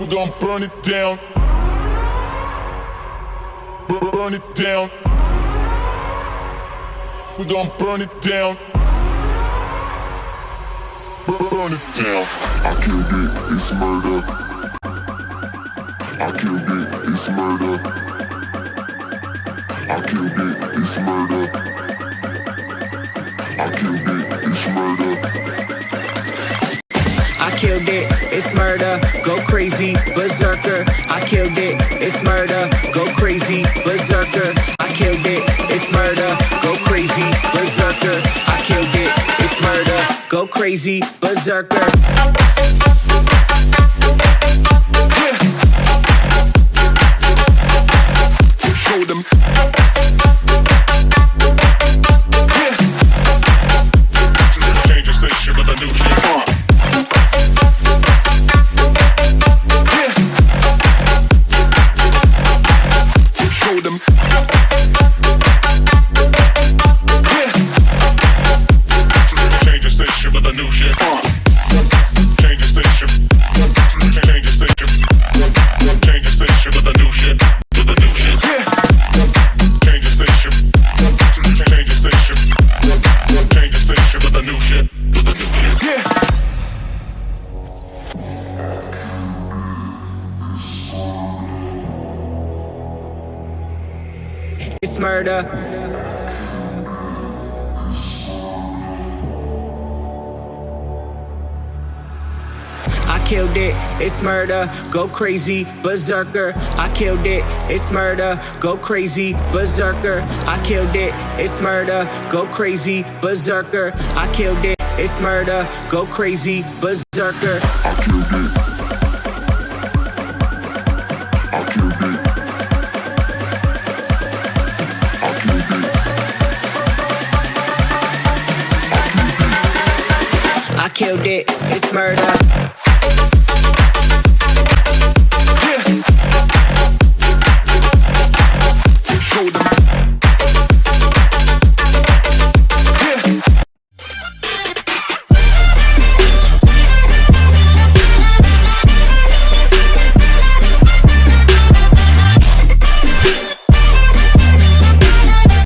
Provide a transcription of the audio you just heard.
We gon' burn it down. Burn it down. We gon' burn it down. Burn it down. I killed it, it's murder. I killed it, it's murder. I killed it, it's murder. I killed it, it's murder. I killed it, it's murder, go crazy, berserker. I killed it, it's murder, go crazy, berserker. I killed it, it's murder, go crazy, berserker. I killed it, it's murder, go crazy, berserker. Show them. Change the station with a new shit. Show them. Change the station with a new shit. Change the station. Change the station. Change the station with a new shit. With a new shit. Change the station. Change the station. Change the station with a new shit. With a new shit. It's murder. I killed it, it's murder, go crazy, berserker. I killed it, it's murder, go crazy, berserker. I killed it, it's murder, go crazy, berserker. I killed it, it's murder, go crazy, berserker. I killed it. I killed it. I killed it. I killed it, it's murder.